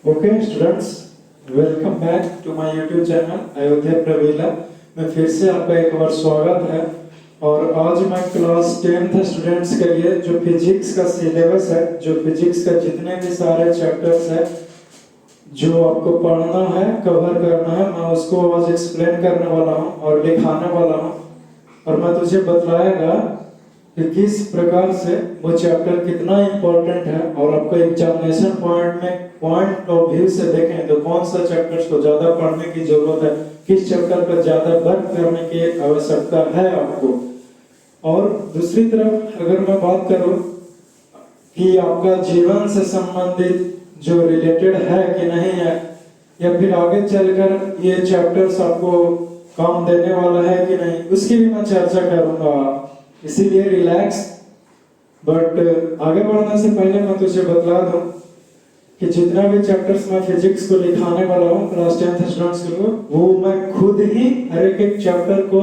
Okay students, welcome back to my YouTube channel Ayodhya प्रवीला में फिर से आपका एक बार स्वागत है। और आज मैं क्लास 10th स्टूडेंट्स के लिए जो फिजिक्स का सिलेबस है, जो फिजिक्स का जितने भी सारे चैप्टर्स है जो आपको पढ़ना है, कवर करना है, मैं उसको आज एक्सप्लेन करने वाला हूँ और लिखाने वाला हूँ। और मैं तुझे बतलाएगा कि किस प्रकार से वो चैप्टर कितना इम्पोर्टेंट है। और आपको एग्जामिनेशन पॉइंट ऑफ व्यू से देखें तो कौन सा चैप्टर्स को ज्यादा पढ़ने की जरूरत है, किस चैप्टर पर ज्यादा वर्क करने की आवश्यकता है आपको। और दूसरी तरफ अगर मैं बात करूं कि आपका जीवन से संबंधित जो रिलेटेड है कि नहीं है, या फिर आगे चलकर ये चैप्टर्स आपको काम देने वाला है कि नहीं, उसकी भी मैं चर्चा करूंगा। इसीलिए रिलैक्स। बट आगे बढ़ने से पहले मैं तुझे बतला दूं कि जितना भी चैप्टर्स मैं फिजिक्स को लिखाने वाला हूँ क्लास 10th स्टूडेंट्स के लिए, वो मैं खुद ही हर एक चैप्टर को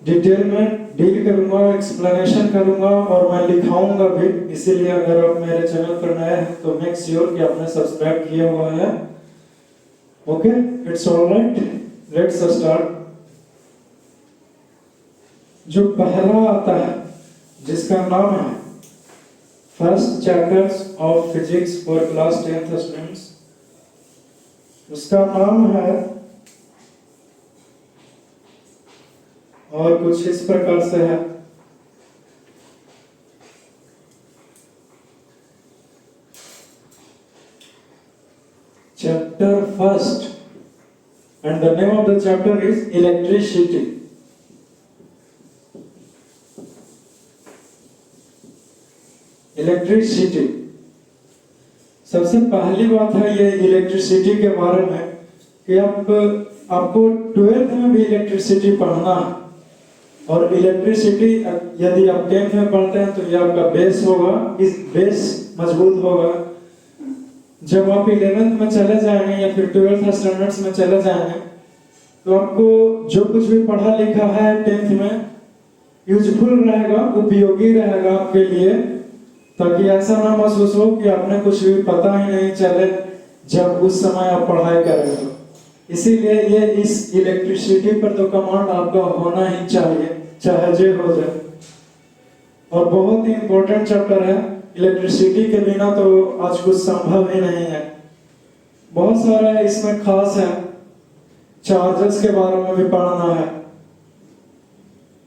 डिटेल में डील करूंगा, एक्सप्लेनेशन करूंगा और मैं लिखाऊंगा भी। इसीलिए अगर आप मेरे चैनल पर नए हैं तो मेक श्योर कि आपने सब्सक्राइब किया हुआ है। Okay, it's alright, let's start. जो पहला आता है जिसका नाम है first chapters of physics for class 10th students, उसका नाम है और कुछ इस प्रकार से है, chapter first, and the name of the chapter is electricity. Electricity, सबसे पहली बात है ये इलेक्ट्रिसिटी के बारे में कि आपको 12th में भी इलेक्ट्रिसिटी पढ़ना है। और इलेक्ट्रिसिटी यदि आप 10th में पढ़ते हैं तो ये आपका बेस होगा, इस बेस मजबूत होगा। जब आप 11th में चले जाएंगे या फिर 12th स्टैंडर्ड्स में चले जाएंगे तो आपको जो कुछ भी पढ़ा लिखा है 10th में यूजफुल रहेगा, उपयोगी रहेगा आपके लिए, ताकि ऐसा ना महसूस हो कि आपने कुछ भी पता ही नहीं चले जब उस समय आप पढ़ाई करें तो। इसीलिए ये इस इलेक्ट्रिसिटी पर तो कमांड आपका होना ही चाहिए, चाहे जो हो जाए। और बहुत ही इंपॉर्टेंट चैप्टर है, इलेक्ट्रिसिटी के बिना तो आज कुछ संभव ही नहीं है। बहुत सारा इसमें खास है, चार्जेस के बारे में भी पढ़ना है,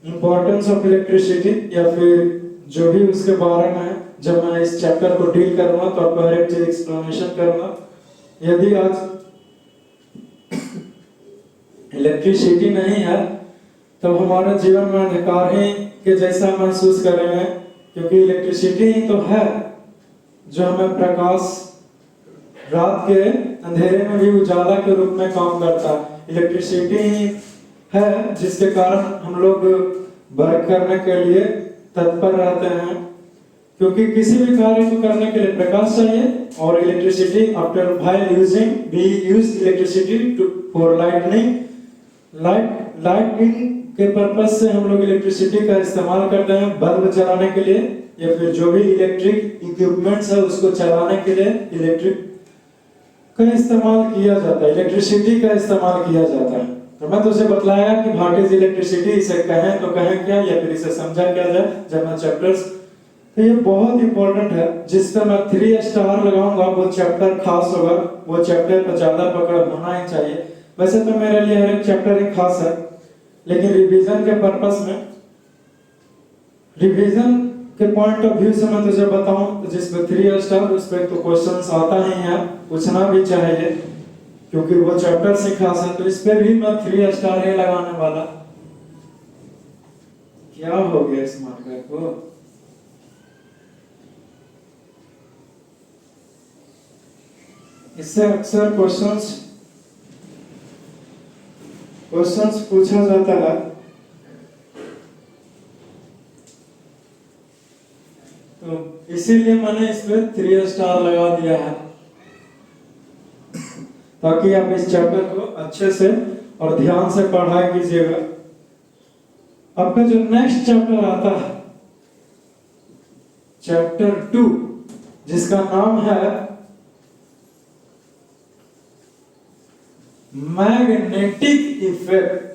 इंपॉर्टेंस ऑफ इलेक्ट्रिसिटी, या फिर जो भी उसके बारे में है। जब मैं इस चैप्टर को डील करूंगा तो आपको हर एक चीज एक्सप्लेनेशन करूंगा। यदि आज इलेक्ट्रिसिटी नहीं है तो हमारे जीवन में अंधकार ही के जैसा महसूस करेंगे, क्योंकि इलेक्ट्रिसिटी ही तो है जो हमें प्रकाश, रात के अंधेरे में भी उजाला के रूप में काम करता है। इलेक्ट्रिसिटी ही है जिसके कारण हम लोग वर्क करने के लिए तत्पर रहते हैं, क्योंकि किसी भी कार्य को करने के लिए प्रकाश चाहिए। और electricity after while using we use electricity for lighting के पर्पस से हम लोग इलेक्ट्रिसिटी का इस्तेमाल करते हैं बल्ब जलाने के लिए, या फिर जो भी इलेक्ट्रिक इक्विपमेंट्स है उसको चलाने के लिए इलेक्ट्रिक का इस्तेमाल किया जाता है, इलेक्ट्रिसिटी का इस्तेमाल किया जाता है। तो मैं तुझे बतलाया कि व्हाट इज इलेक्ट्रिसिटी, इसे कहें तो कहें क्या, या फिर इसे समझा क्या जाए जब मैं चैप्टर्स। तो ये बहुत इंपॉर्टेंट है, जिस पर मैं 3 स्टार लगाऊंगा वो चैप्टर खास होगा, वो चैप्टर पर ज्यादा पकड़ होना ही चाहिए। वैसे तो मेरे लिए हर एक चैप्टर ही खास है, लेकिन रिवीजन के पर्पस में, रिवीजन के पॉइंट ऑफ व्यू से मैं तुझे बताऊं तो जिस पे 3 स्टार, उस पे तो क्वेश्चंस आता ही है, पूछना भी चाहिए, क्योंकि वो चैप्टर से खास है। तो इस पे भी मैं 3 स्टार ही लगाने वाला। क्या हो गया इस मार्कर को? इससे अक्सर क्वेश्चंस पूछा जाता है, तो इसीलिए मैंने इस पे 3 स्टार लगा दिया है, ताकि आप इस चैप्टर को अच्छे से और ध्यान से पढ़ाई कीजिएगा। आपका जो नेक्स्ट चैप्टर आता है चैप्टर 2, जिसका नाम है मैग्नेटिक इफेक्ट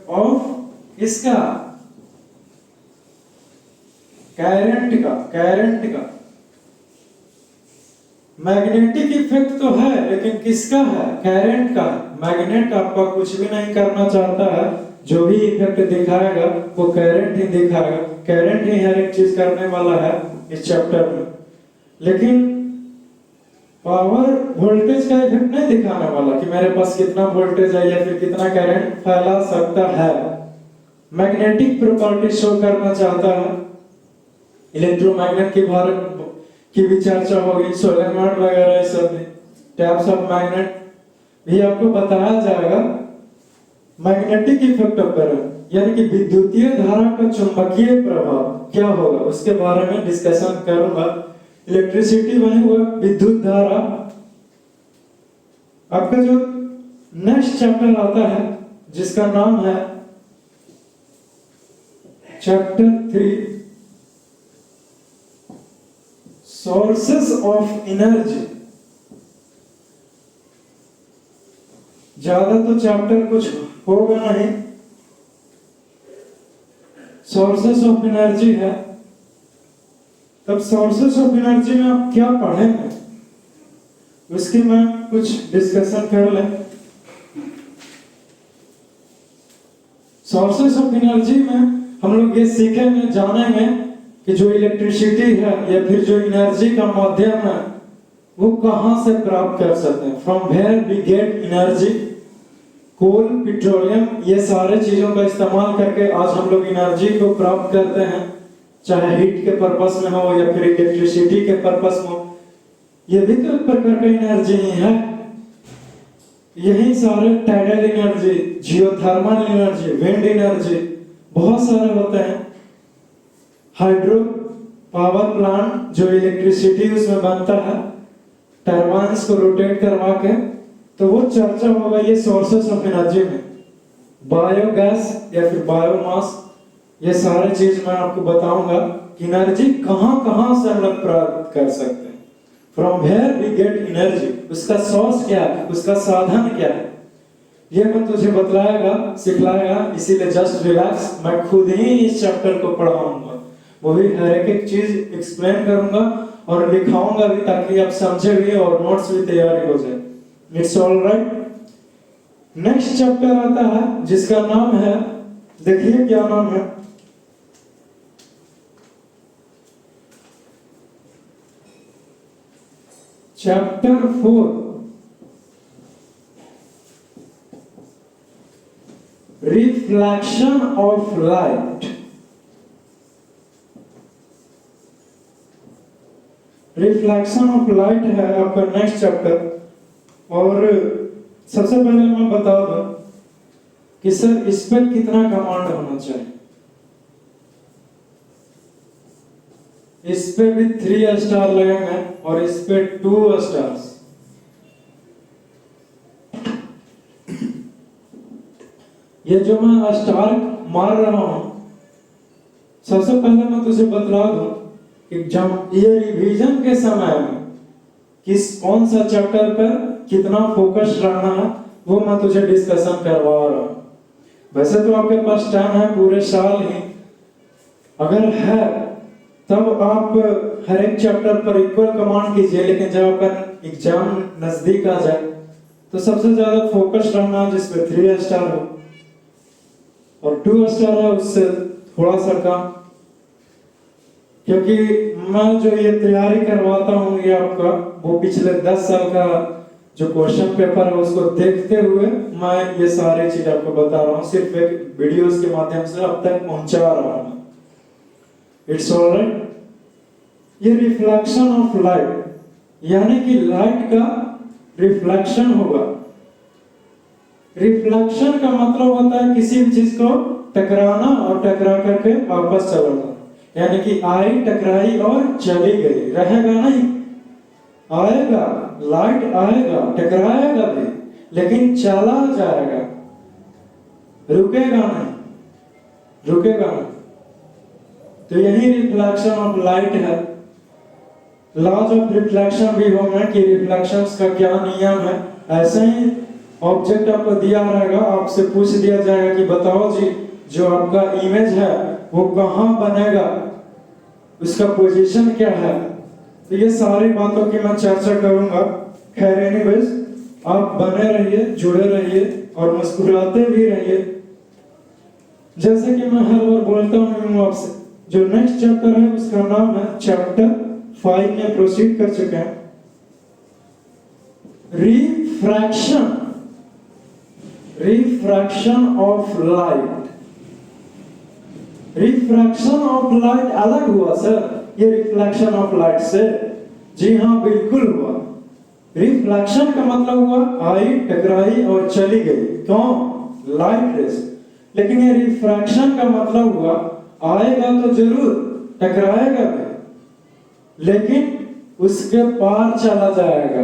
ऑफ इसका करंट का मैग्नेटिक इफेक्ट तो है, लेकिन किसका है? करंट का। मैग्नेट आपका कुछ भी नहीं करना चाहता है, जो भी इफेक्ट दिखाएगा वो करंट ही दिखाएगा। करंट ही हर एक चीज करने वाला है इस चैप्टर में, लेकिन पावर वोल्टेज का इफेक्ट नहीं दिखाने वाला कि मेरे पास कितना वोल्टेज है या फिर कितना करंट फैला सकता है। मैग्नेटिक प्रॉपर्टी शो करना चाहता है। इलेक्ट्रोमैग्नेट की भी चर्चा होगी, सोलेनॉइड वगैरह सब में टाइप्स ऑफ मैग्नेट भी आपको बताया जाएगा। मैग्नेटिक इफेक्ट ऑफ करंट यानी कि विद्युतीय धारा का चुंबकीय प्रभाव क्या होगा, उसके बारे में डिस्कशन करूंगा। इलेक्ट्रिसिटी वही हुआ, विद्युत धारा। आपका जो नेक्स्ट चैप्टर आता है जिसका नाम है चैप्टर 3 सोर्सेस ऑफ एनर्जी। ज्यादा तो चैप्टर कुछ होगा नहीं, सोर्सेस ऑफ एनर्जी है। तब सोर्सेस ऑफ एनर्जी में आप क्या पढ़ेंगे उसकी मैं कुछ डिस्कशन कर लें। सोर्सेस ऑफ एनर्जी में हम लोग ये सीखेंगे, जानेंगे कि जो इलेक्ट्रिसिटी है या फिर जो एनर्जी का माध्यम है वो कहां से प्राप्त कर सकते हैं। From where we get energy. Coal, petroleum, ये सारे चीजों का इस्तेमाल करके आज हम लोग एनर्जी को प्राप्त करते हैं, चाहे हीट के पर्पस में हो या फिर इलेक्ट्रिसिटी के पर्पस में हो। ये भी तो एक प्रकार का एनर्जी ही है। यही सारे tidal energy, geothermal energy, wind energy बहुत सारे होते हैं। हाइड्रो पावर प्लांट जो इलेक्ट्रिसिटी उसमें बनता है टरबाइन्स को रोटेट करवा के, तो वो चर्चा होगा ये सोर्सेस ऑफ एनर्जी में। बायोगैस या फिर बायोमास, ये सारे चीज मैं आपको बताऊंगा कि एनर्जी कहां से हम लोग प्राप्त कर सकते हैं। From where we get energy, उसका सोर्स क्या है, उसका साधन क्या है, ये मैं तुझे बतलाएगा, सिखलाएगा। इसीलिए जस्ट रिलैक्स, मैं खुद ही इस चैप्टर को पढ़ाऊंगा, वो भी हर एक चीज एक्सप्लेन करूंगा और लिखाऊंगा भी, ताकि आप समझे भी और नोट्स भी तैयारी हो जाए। It's all right. Next chapter आता है जिसका नाम है, देखिए क्या नाम है, chapter 4 reflection of light. Reflection of light है आपका नेक्स्ट चैप्टर। और सबसे पहले मैं बता दूं कि सर इस पर कितना कमांड होना चाहिए। इस पे भी 3 स्टार लगेंगे और इस पे 2 स्टार्स। ये जो मैं स्टार मार रहा हूं, सबसे पहले मैं तुझे बतला दूं कि जब ये रिवीजन के समय में कौन सा चैप्टर पर कितना फोकस रहना है वो मैं तुझे डिस्कशन करवा रहा हूं। वैसे तो आपके पास टाइम है पूरे साल ही, अगर है तब आप हर एक चैप्टर पर इक्वल कमांड कीजिए, लेकिन जब आपका एग्जाम नजदीक आ जाए तो सबसे ज्यादा फोकस रहना जिस पे 3 स्टार हो, और 2 स्टार है उससे थोड़ा सा कम। क्योंकि मैं जो ये तैयारी करवाता हूँ ये आपका वो पिछले 10 साल का जो क्वेश्चन पेपर है उसको देखते हुए मैं ये सारी चीज आपको बता रहा हूँ, सिर्फ एक वीडियोस के माध्यम से अब तक पहुंचा रहा हूँ। It's alright. ये रिफ्लेक्शन ऑफ लाइट यानी कि लाइट का रिफ्लेक्शन होगा। रिफ्लेक्शन का मतलब होता है किसी भी चीज को टकराना और टकरा करके वापस चलाना, यानी कि आई टकराई और चली गई, रहेगा नहीं, आएगा, लाइट आएगा, टकराएगा भी, लेकिन चला जाएगा, रुकेगा नहीं, रुकेगा नहीं। तो यही रिफ्लेक्शन ऑफ लाइट है। लॉज ऑफ रिफ्लेक्शन भी होंगे कि रिफ्लेक्शंस का क्या नियम है। ऐसे ही ऑब्जेक्ट आपको दिया रहेगा, आपसे पूछ दिया जाएगा कि बताओ जी जो आपका इमेज है वो कहाँ बनेगा, उसका पोजीशन क्या है। तो ये सारी बातों की मैं चर्चा करूंगा। खैर एनीवेज, आप बने रहिए, जुड़े रहिए और मुस्कुराते भी रहिए। जैसे कि मैं हर बार बोलता हूँ आपसे, जो नेक्स्ट चैप्टर है उसका नाम है चैप्टर 5 में प्रोसीड कर चुके हैं, refraction of light. Refraction of light अलग हुआ सर ये रिफ्लेक्शन ऑफ लाइट से? जी हाँ, बिल्कुल हुआ। रिफ्लेक्शन का मतलब हुआ आई टकराई और चली गई, कौन? Light rays. लेकिन ये रिफ्रैक्शन का मतलब हुआ आएगा तो जरूर, टकराएगा भी, लेकिन उसके पार चला जाएगा।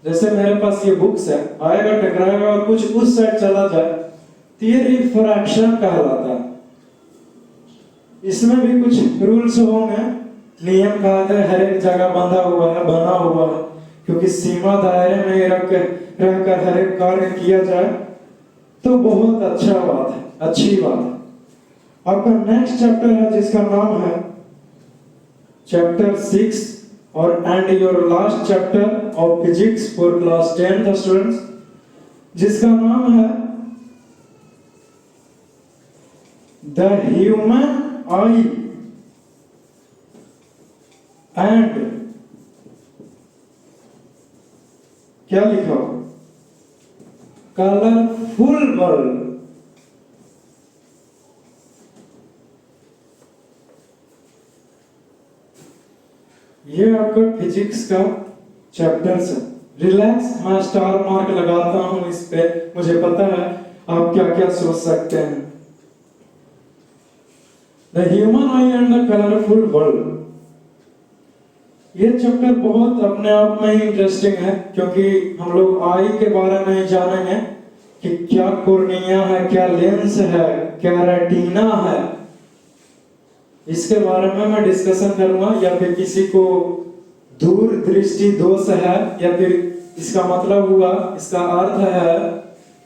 जैसे मेरे पास ये बुक्स है, आएगा टकराएगा और कुछ उस साइड चला जाए तो ये रिफ्रैक्शन कहलाता है। इसमें भी कुछ रूल्स होंगे, नियम कायदे हर एक जगह बंधा हुआ है, बना हुआ है, क्योंकि सीमा दायरे में रहकर हर एक कार्य किया जाए तो बहुत अच्छा बात है, अच्छी बात है। आपका नेक्स्ट चैप्टर है जिसका नाम है चैप्टर 6 और and your last chapter of physics for class 10th students, जिसका नाम है द ह्यूमन आई एंड, क्या लिखा हो, कलरफुल वर्ल्ड। ये आपका फिजिक्स का चैप्टर है। रिलैक्स, मैं स्टार मार्क लगाता हूं इस पे, मुझे पता है आप क्या क्या सोच सकते हैं। The human I and the colourful world, ये चैप्टर बहुत अपने आप में ही इंटरेस्टिंग है, क्योंकि हम लोग आई के बारे में जानेंगे कि क्या कॉर्निया है, क्या लेंस है, क्या रेटिना है। इसके बारे में मैं डिस्कशन करूंगा। या फिर किसी को दूर दृष्टि दोष है, या फिर इसका मतलब हुआ, इसका अर्थ है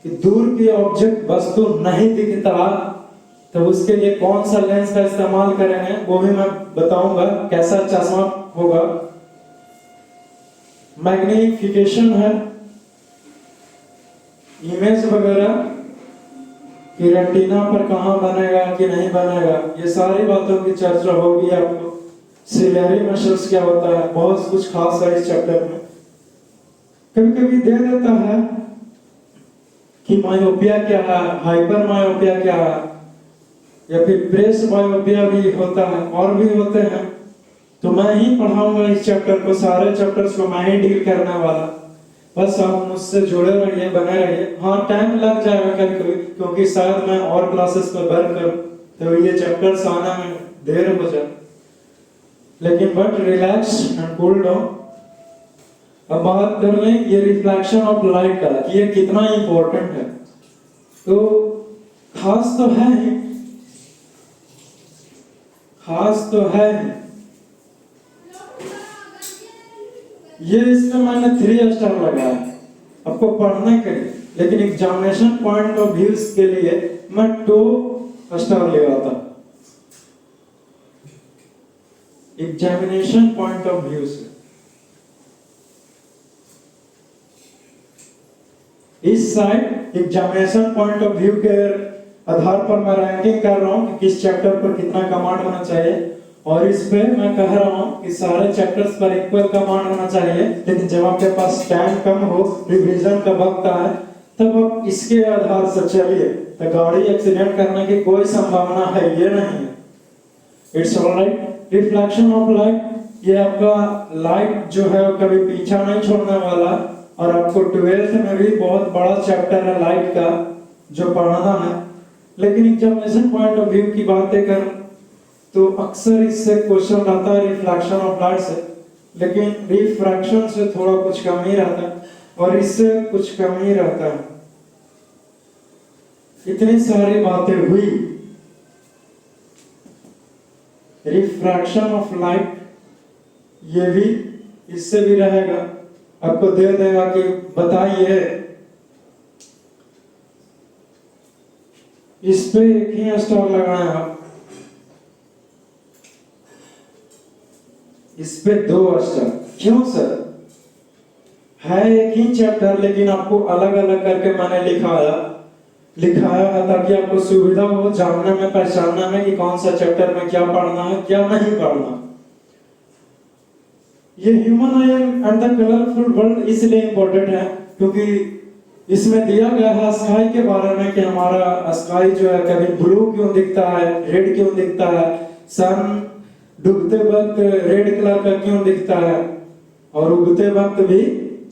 कि दूर की ऑब्जेक्ट वस्तु नहीं दिखता, तो उसके लिए कौन सा लेंस का इस्तेमाल करेंगे वो भी मैं बताऊंगा, कैसा चश्मा होगा। मैग्नीफिकेशन है, इमेज वगैरह कि रेटिना पर कहां बनेगा कि नहीं बनेगा, ये सारी बातों की चर्चा होगी। आपको सिलेरी मसल्स क्या होता है, बहुत कुछ खास है इस चैप्टर में। कभी कभी दे देता है कि मायोपिया क्या है, हाइपर मायोपिया क्या है, या फिर प्रेस मायोपिया भी होता है, और भी होते हैं। तो मैं ही पढ़ाऊंगा इस चैप्टर को, सारे चैप्टर्स को मैं ही डील करने वाला। बस आप मुझसे जुड़े रहिए, बने रहिए। हाँ, टाइम लग जाएगा कभी कभी, क्योंकि शायद मैं और क्लासेस पर वर्क करूं तो ये चैप्टर्स आने में देर हो जाए, लेकिन but relax and cool down. अब बात कर लें ये रिफ्लेक्शन ऑफ लाइट का कि ये कितना इंपॉर्टेंट है। तो खास तो है ही, खास तो है ही। ये इसमें मैंने 3 स्टार लगाया आपको पढ़ने के लिए, लेकिन एग्जामिनेशन पॉइंट ऑफ व्यू के लिए मैं 2 स्टार लगाता। एग्जामिनेशन पॉइंट ऑफ व्यू से इस side examination point of view के आधार पर मैं रैंकिंग कर रहा हूं कि किस चैप्टर पर कितना कमांड होना चाहिए, और इस पे मैं कह रहा हूं कि सारे चैप्टर्स पर इक्वल कमांड होना चाहिए। लेकिन जब आपके पास टाइम कम हो, रिवीजन का वक्त आए, तब आप इसके आधार से चलिए, तो गाड़ी एक्सीडेंट करने की कोई संभावना है ये नहीं है। It's alright. Reflection of light, ये आपका लाइट जो है कभी पीछा नहीं छोड़ने वाला, और आपको 12th में भी बहुत बड़ा चैप्टर है लाइट का जो पढ़ना है। लेकिन एग्जामिनेशन पॉइंट ऑफ व्यू की बातें कर तो अक्सर इससे क्वेश्चन आता है रिफ्लेक्शन ऑफ लाइट से, लेकिन रिफ्रैक्शन से थोड़ा कुछ कम ही रहता है, और इससे कुछ कम ही रहता है। इतनी सारी बातें हुई। रिफ्रैक्शन ऑफ लाइट ये भी इससे भी रहेगा, आपको दे देगा कि बताइए इस पे एक ही स्टार लगाया, इस पे 2 स्टार। क्यों सर? है एक ही चैप्टर लेकिन आपको अलग अलग करके मैंने लिखाया है ताकि आपको सुविधा हो जानने में, पहचानने में कि कौन सा चैप्टर में क्या पढ़ना है, क्या नहीं पढ़ना। ये human I and the colourful world इसलिए इंपॉर्टेंट है क्योंकि इसमें दिया गया है स्काई के बारे में कि हमारा स्काई जो है कभी ब्लू क्यों दिखता है, रेड क्यों दिखता है, सन डूबते वक्त रेड कलर का क्यों दिखता है, और उगते वक्त भी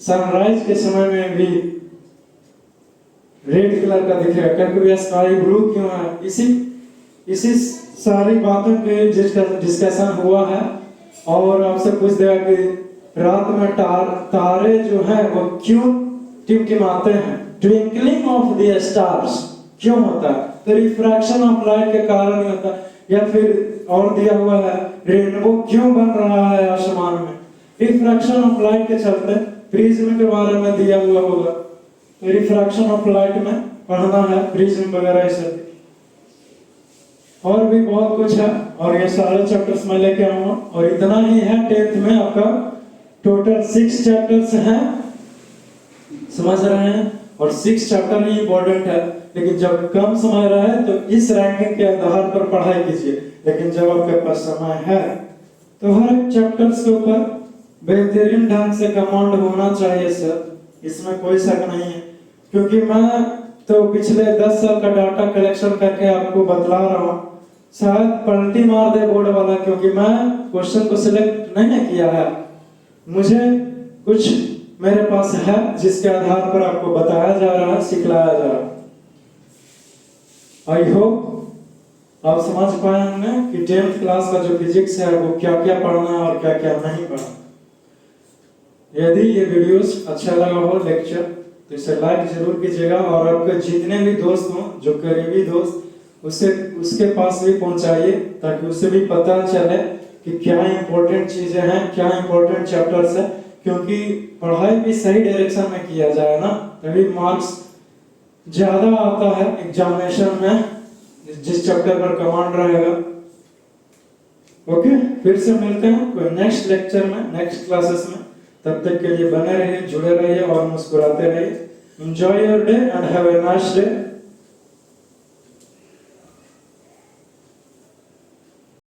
सनराइज के समय में भी रेड कलर का दिखेगा क्योंकि स्काई ब्लू क्यों है। इसी सारी बातों पे डिस्कशन हुआ है। और आपसे पूछ दिया कि रात में तारे जो हैं वो क्यों टिमटिमाते हैं, ट्विंकलिंग ऑफ द स्टार्स क्यों होता है? तो रिफ्रैक्शन ऑफ लाइट के कारण ही होता है। या फिर और दिया हुआ है रेनबो क्यों बन रहा है आसमान में, रिफ्रैक्शन ऑफ लाइट के चलते। प्रिज्म के बारे में दिया हुआ होगा, रिफ्रैक्शन ऑफ लाइट में पढ़ना है, प्रिज्म वगैरह सब। और भी बहुत कुछ है और ये सारे चैप्टर्स मैं लेके आऊंगा। और इतना ही है 10th में आपका टोटल 6 चैप्टर्स हैं, समझ रहे हैं? और 6 चैप्टर ही इंपॉर्टेंट है, लेकिन जब कम समय रहे तो इस रैंकिंग के आधार पर पढ़ाई कीजिए। लेकिन जब आपके पास समय है तो हर एक चैप्टर्स के ऊपर बेहतरीन ढंग से कमांड होना चाहिए सर, इसमें कोई शक नहीं है। क्योंकि मैं तो पिछले 10 साल का डाटा कलेक्शन करके आपको बतला रहा हूँ, शायद पलटी मार दे बोर्ड वाला, क्योंकि मैं क्वेश्चन को सिलेक्ट नहीं किया है, मुझे कुछ मेरे पास है जिसके आधार पर आपको बताया जा रहा है, सिखलाया जा रहा है। आई होप आप समझ पाए होंगे कि 10th क्लास का जो फिजिक्स है वो क्या क्या पढ़ना है और क्या क्या नहीं पढ़ना। यदि ये वीडियोस अच्छा लगा हो लेक्चर तो इसे लाइक जरूर कीजिएगा और आपके जितने भी दोस्त हों, जो करीबी दोस्त, उसके पास भी पहुंचाइए ताकि उसे भी पता चले कि क्या इंपॉर्टेंट चीजें हैं, क्या इंपॉर्टेंट चैप्टर्स है। क्योंकि पढ़ाई भी सही डायरेक्शन में किया जाए ना, तभी मार्क्स ज्यादा आता है एग्जामिनेशन में, जिस चैप्टर पर कमांड रहेगा। ओके, फिर से मिलते हैं कोई नेक्स्ट लेक्चर में, नेक्स्ट क्लासेस में। तब तक के लिए बने रहिए, जुड़े रहिए और मुस्कुराते रहिए। Enjoy your day and have a nice day.